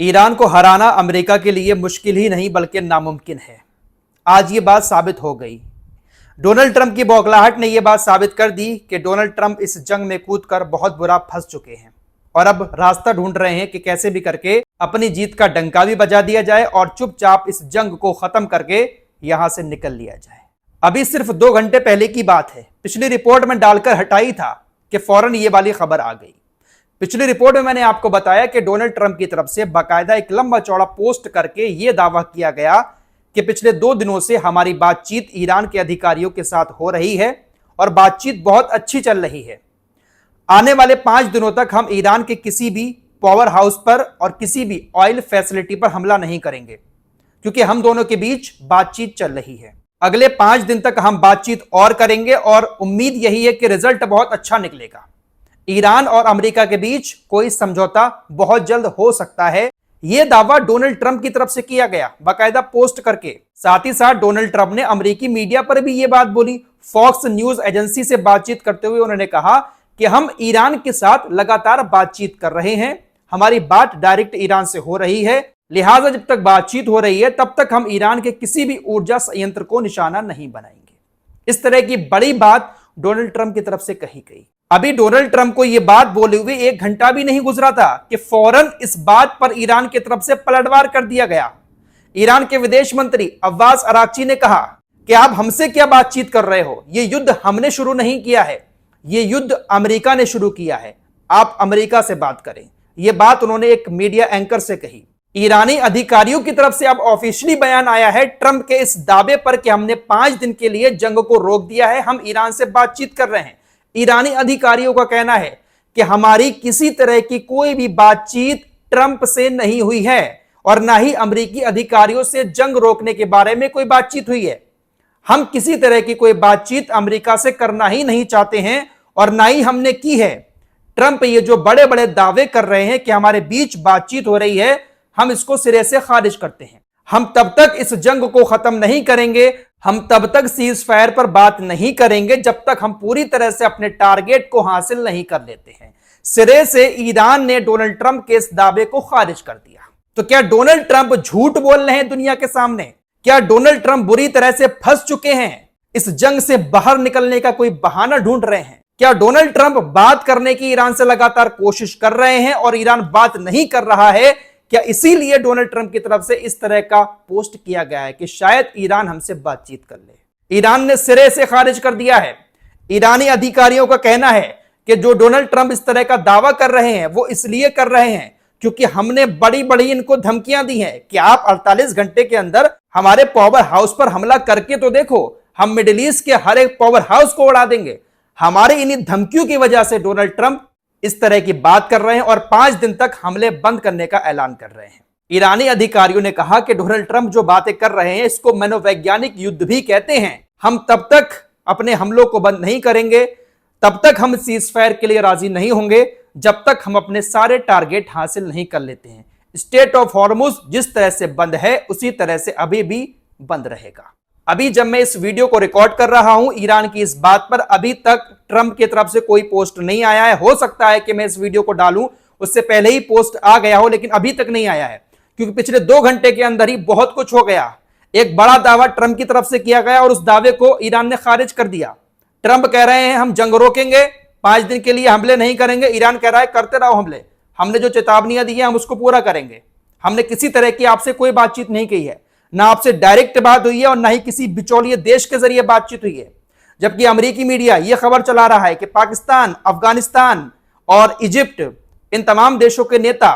Iran को हराना America के लिए मुश्किल ही नहीं बल्कि नामुमकिन है। आज ये बात साबित हो गई। डोनाल्ड ट्रंप की बौखलाहट ने यह बात साबित कर दी कि डोनाल्ड ट्रंप इस जंग में कूदकर बहुत बुरा फंस चुके हैं और अब रास्ता ढूंढ रहे हैं कि कैसे भी करके अपनी जीत का डंका भी बजा दिया जाए और चुपचाप इस जंग को खत्म करके यहां से निकल लिया जाए। अभी सिर्फ 2 घंटे पहले की बात है। पिछली रिपोर्ट में डालकर हटाई था कि फौरन ये वाली खबर आ गई। पिछली रिपोर्ट में मैंने आपको बताया कि डोनाल्ड ट्रंप की तरफ से बाकायदा एक लंबा चौड़ा पोस्ट करके यह दावा किया गया कि पिछले 2 दिनों से हमारी बातचीत ईरान के अधिकारियों के साथ हो रही है और बातचीत बहुत अच्छी चल रही है। आने वाले 5 दिनों तक हम ईरान के किसी भी पावर हाउस पर और किसी भी ऑयल फैसिलिटी पर हमला नहीं करेंगे क्योंकि हम दोनों के बीच बातचीत चल रही है। अगले 5 दिन तक हम बातचीत और करेंगे और उम्मीद यही है कि रिजल्ट बहुत अच्छा निकलेगा। ईरान और अमेरिका के बीच कोई समझौता बहुत जल्द हो सकता है। यह दावा डोनाल्ड ट्रंप की तरफ से किया गया बाकायदा पोस्ट करके। साथ ही साथ डोनाल्ड ट्रंप ने अमेरिकी मीडिया पर भी यह बात बोली। फॉक्स न्यूज एजेंसी से बातचीत करते हुए उन्होंने कहा कि हम ईरान के साथ लगातार बातचीत कर रहे हैं, हमारी बात डायरेक्ट ईरान से हो रही है, लिहाजा जब तक बातचीत हो रही है तब तक हम ईरान के किसी भी ऊर्जा संयंत्र को निशाना नहीं बनाएंगे। इस तरह की बड़ी बात डोनाल्ड ट्रंप की तरफ से कही गई। अभी डोनाल्ड ट्रंप को यह बात बोले हुए 1 घंटा भी नहीं गुजरा था कि फौरन इस बात पर ईरान की तरफ से पलटवार कर दिया गया। ईरान के विदेश मंत्री अब्बास अराक्ची ने कहा कि आप हमसे क्या बातचीत कर रहे हो, यह युद्ध हमने शुरू नहीं किया है, यह युद्ध अमेरिका ने शुरू किया है, आप अमेरिका से बात करें। यह बात उन्होंने एक मीडिया एंकर से कही। ईरानी अधिकारियों की तरफ से अब ऑफिशियली बयान आया है ट्रंप के इस दावे पर कि हमने 5 दिन के लिए जंग को रोक दिया है, हम ईरान से बातचीत कर रहे हैं। ईरानी अधिकारियों का कहना है कि हमारी किसी तरह की कोई भी बातचीत ट्रंप से नहीं हुई है और ना ही अमेरिकी अधिकारियों से जंग रोकने के बारे में कोई बातचीत हुई है। हम किसी तरह की कोई बातचीत अमेरिका से करना ही नहीं चाहते हैं और ना ही हमने की है। ट्रंप ये जो बड़े बड़े दावे कर रहे हैं कि हमारे बीच बातचीत हो रही है, हम इसको सिरे से खारिज करते हैं। हम तब तक इस जंग को खत्म नहीं करेंगे, हम तब तक सीज फायर पर बात नहीं करेंगे जब तक हम पूरी तरह से अपने टारगेट को हासिल नहीं कर लेते हैं। सिरे से ईरान ने डोनाल्ड ट्रंप के इस दावे को खारिज कर दिया। तो क्या डोनाल्ड ट्रंप झूठ बोल रहे हैं दुनिया के सामने? क्या डोनाल्ड ट्रंप बुरी तरह से फंस चुके हैं? इस जंग से बाहर निकलने का कोई बहाना ढूंढ रहे हैं? क्या डोनाल्ड ट्रंप बात करने की ईरान से लगातार कोशिश कर रहे हैं और ईरान बात नहीं कर रहा है? क्या इसीलिए डोनाल्ड ट्रंप की तरफ से इस तरह का पोस्ट किया गया है कि शायद ईरान हमसे बातचीत कर ले? ईरान ने सिरे से खारिज कर दिया है। ईरानी अधिकारियों का कहना है कि जो डोनाल्ड ट्रंप इस तरह का दावा कर रहे हैं वो इसलिए कर रहे हैं क्योंकि हमने बड़ी बड़ी इनको धमकियां दी हैं कि आप 48 घंटे के अंदर हमारे पावर हाउस पर हमला करके तो देखो, हम मिडिल ईस्ट के हर एक पावर हाउस को उड़ा देंगे। हमारे इन्हीं धमकियों की वजह से डोनाल्ड ट्रंप इस तरह की बात कर रहे हैं और 5 दिन तक हमले बंद करने का ऐलान कर रहे हैं। ईरानी अधिकारियों ने कहा कि डोनाल्ड ट्रंप जो बातें कर रहे हैं इसको मनोवैज्ञानिक युद्ध भी कहते हैं। हम तब तक अपने हमलों को बंद नहीं करेंगे, तब तक हम सीज फायर के लिए राजी नहीं होंगे जब तक हम अपने सारे टारगेट हासिल नहीं कर लेते हैं। स्टेट ऑफ हॉर्मुज जिस तरह से बंद है उसी तरह से अभी भी बंद रहेगा। अभी जब मैं इस वीडियो को रिकॉर्ड कर रहा हूं, ईरान की इस बात पर अभी तक ट्रंप की तरफ से कोई पोस्ट नहीं आया है। हो सकता है कि मैं इस वीडियो को डालूं उससे पहले ही पोस्ट आ गया हो, लेकिन अभी तक नहीं आया है क्योंकि पिछले 2 घंटे के अंदर ही बहुत कुछ हो गया। एक बड़ा दावा ट्रंप की तरफ से किया गया और उस दावे को ईरान ने खारिज कर दिया। ट्रंप कह रहे हैं हम जंग रोकेंगे, 5 दिन के लिए हमले नहीं करेंगे। ईरान कह रहा है करते रहो हमले, हमने जो चेतावनियां दी है हम उसको पूरा करेंगे। हमने किसी तरह की आपसे कोई बातचीत नहीं की है, ना आपसे डायरेक्ट बात हुई है और ना ही किसी बिचौलिए देश के जरिए बातचीत हुई है। जबकि अमेरिकी मीडिया यह खबर चला रहा है कि पाकिस्तान, अफगानिस्तान और इजिप्ट, इन तमाम देशों के नेता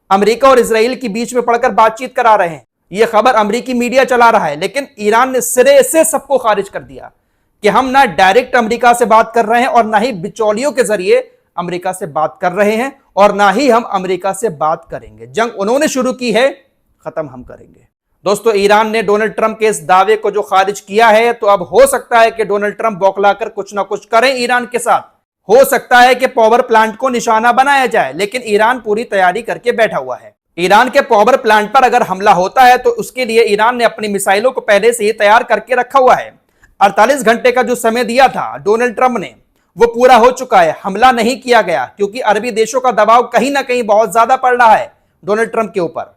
अमेरिका और इजराइल के बीच में पड़कर बातचीत करा रहे हैं। यह खबर अमेरिकी मीडिया चला रहा है, लेकिन ईरान ने सिरे से सबको खारिज कर दिया कि हम ना डायरेक्ट अमेरिका से बात कर रहे हैं और ना ही बिचौलियों के जरिए अमेरिका से बात कर रहे हैं और ना ही हम अमेरिका से बात करेंगे। जंग उन्होंने शुरू की है, खत्म हम करेंगे। दोस्तों, ईरान ने डोनाल्ड ट्रंप के इस दावे को जो खारिज किया है, तो अब हो सकता है कि डोनाल्ड ट्रंप बौखलाकर कुछ ना कुछ करें ईरान के साथ। हो सकता है कि पावर प्लांट को निशाना बनाया जाए, लेकिन ईरान पूरी तैयारी करके बैठा हुआ है। ईरान के पावर प्लांट पर अगर हमला होता है तो उसके लिए ईरान ने अपनी मिसाइलों को पहले से ही तैयार करके रखा हुआ है। 48 घंटे का जो समय दिया था डोनाल्ड ट्रंप ने, वो पूरा हो चुका है। हमला नहीं किया गया क्योंकि अरबी देशों का दबाव कहीं ना कहीं बहुत ज्यादा पड़ रहा है। डोनाल्ड ट्रंप के ऊपर।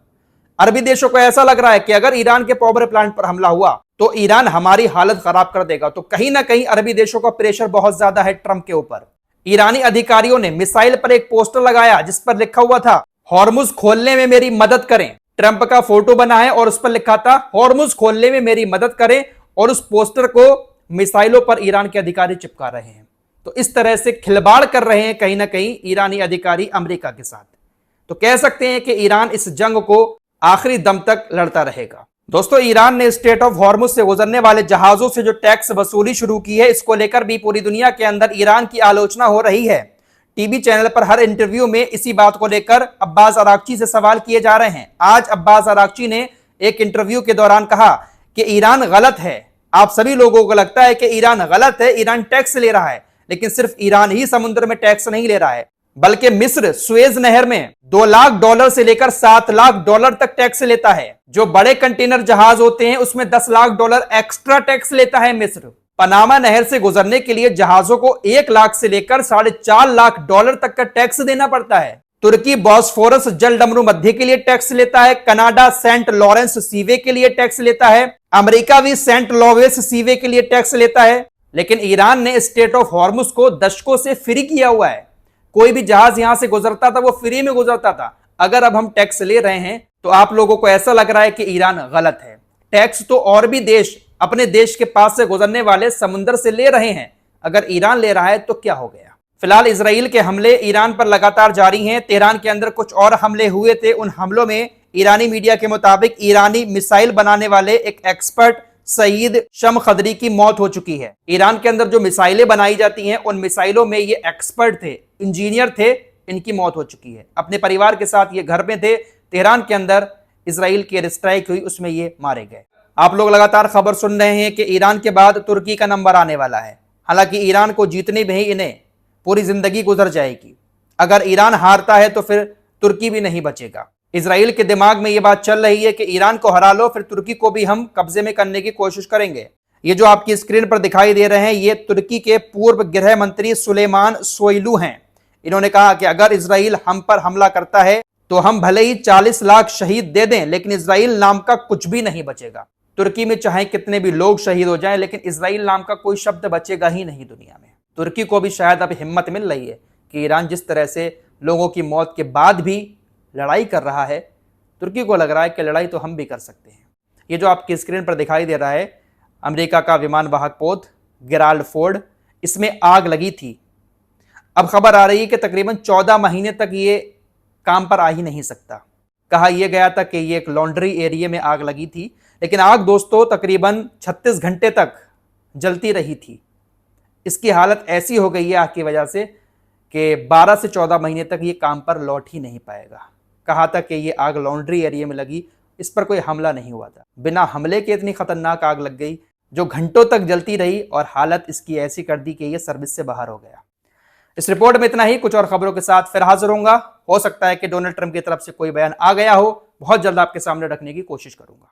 अरबी देशों को ऐसा लग रहा है कि अगर ईरान के पावर प्लांट पर हमला हुआ तो ईरान हमारी हालत खराब कर देगा। तो कहीं ना कहीं अरबी देशों का प्रेशर बहुत ज्यादा है ट्रंप के ऊपर। ईरानी अधिकारियों ने मिसाइल पर एक पोस्टर लगाया जिस पर लिखा हुआ था, हॉर्मुज खोलने में मेरी मदद करें। ट्रंप का फोटो बना है और उस पर लिखा था, हॉर्मुज खोलने में मेरी मदद करें, और उस पोस्टर को मिसाइलों पर ईरान के अधिकारी चिपका रहे हैं। तो इस तरह से खिलवाड़ कर रहे हैं कहीं ना कहीं ईरानी अधिकारी अमेरिका के साथ। तो कह सकते हैं कि ईरान इस जंग को आखिरी दम तक लड़ता रहेगा। दोस्तों, ईरान ने स्ट्रेट ऑफ हॉर्मुज से गुजरने वाले जहाजों से जो टैक्स वसूली शुरू की है, इसको लेकर भी पूरी दुनिया के अंदर ईरान की आलोचना हो रही है। टीवी चैनल पर हर इंटरव्यू में इसी बात को लेकर अब्बास अरागची से सवाल किए जा रहे हैं। आज अब्बास अरागची ने एक इंटरव्यू के दौरान कहा कि ईरान गलत है। आप सभी लोगों को लगता है कि ईरान गलत है, ईरान टैक्स ले रहा है, लेकिन सिर्फ ईरान ही समुद्र में टैक्स नहीं ले रहा है, बल्कि मिस्र सुएज नहर में $2 लाख से लेकर $7 लाख तक टैक्स लेता है। जो बड़े कंटेनर जहाज होते हैं उसमें $10 लाख एक्स्ट्रा टैक्स लेता है मिस्र। पनामा नहर से गुजरने के लिए जहाजों को 1 लाख से लेकर $4.5 लाख तक का टैक्स देना पड़ता है। तुर्की बॉस्फोरस जल डमरू मध्य के लिए टैक्स लेता है। कनाडा सेंट लॉरेंस सीवे के लिए टैक्स लेता है। अमेरिका भी सेंट लॉरेंस सीवे के लिए टैक्स लेता है। लेकिन ईरान ने स्ट्रेट ऑफ हॉर्मुज को दशकों से फ्री किया हुआ है। कोई भी जहाज यहां से गुजरता था वो फ्री में गुजरता था। अगर अब हम टैक्स ले रहे हैं तो आप लोगों को ऐसा लग रहा है कि ईरान गलत है। टैक्स तो और भी देश अपने देश के पास से गुजरने वाले समुद्र से ले रहे हैं, अगर ईरान ले रहा है तो क्या हो गया। फिलहाल इजराइल के हमले ईरान पर लगातार जारी हैं। तेहरान के अंदर कुछ और हमले हुए थे। उन हमलों में ईरानी मीडिया के मुताबिक ईरानी मिसाइल बनाने वाले एक एक्सपर्ट सईद शमखदरी की मौत हो चुकी है। ईरान के अंदर जो मिसाइलें बनाई जाती हैं उन मिसाइलों में ये एक्सपर्ट थे, इंजीनियर थे, इनकी मौत हो चुकी है। अपने परिवार के साथ ये घर में थे। तेहरान के अंदर इजराइल की एयर स्ट्राइक हुई, उसमें ये मारे गए। आप लोग लगातार खबर सुन रहे हैं कि ईरान के बाद तुर्की का नंबर आने वाला है। हालांकि ईरान को जीतने में ही इन्हें पूरी जिंदगी गुजर जाएगी। अगर ईरान हारता है तो फिर तुर्की भी नहीं बचेगा। इजराइल के दिमाग में यह बात चल रही है कि ईरान को हरा लो, फिर तुर्की को भी हम कब्जे में करने की कोशिश करेंगे। ये जो आपकी स्क्रीन पर दिखाई दे रहे हैं ये तुर्की के पूर्व गृह मंत्री सुलेमान सोइलू हैं। इन्होंने कहा कि अगर इजराइल हम पर हमला करता है तो हम भले ही 40 लाख शहीद दे दें, लेकिन इजराइल नाम का कुछ भी नहीं बचेगा। तुर्की में चाहे कितने भी लोग शहीद हो जाएं, लेकिन इजराइल नाम का कोई शब्द बचेगा ही नहीं दुनिया में। तुर्की को भी शायद अब हिम्मत मिल रही है कि ईरान जिस तरह से लोगों की मौत के बाद भी लड़ाई कर रहा है, तुर्की को लग रहा है कि लड़ाई तो हम भी कर सकते हैं। ये जो आपकी स्क्रीन पर दिखाई दे रहा है अमेरिका का विमान वाहक पोत गेराल्ड फोर्ड, इसमें आग लगी थी। अब खबर आ रही है कि तकरीबन 14 महीने तक ये काम पर आ ही नहीं सकता। कहा यह गया था कि ये एक लॉन्ड्री एरिया में आग लगी थी, लेकिन आग दोस्तों तकरीबन 36 घंटे तक जलती रही थी। इसकी हालत ऐसी हो गई है आग की वजह से कि 12 से 14 महीने तक ये काम पर लौट ही नहीं पाएगा। कहा था कि ये आग लॉन्ड्री एरिया में लगी, इस पर कोई हमला नहीं हुआ था। बिना हमले के इतनी खतरनाक आग लग गई जो घंटों तक जलती रही और हालत इसकी ऐसी कर दी कि ये सर्विस से बाहर हो गया। इस रिपोर्ट में इतना ही। कुछ और खबरों के साथ फिर हाजिर होऊंगा। हो सकता है कि डोनाल्ड ट्रंप की तरफ से कोई बयान आ गया हो, बहुत जल्द आपके सामने रखने की कोशिश करूंगा।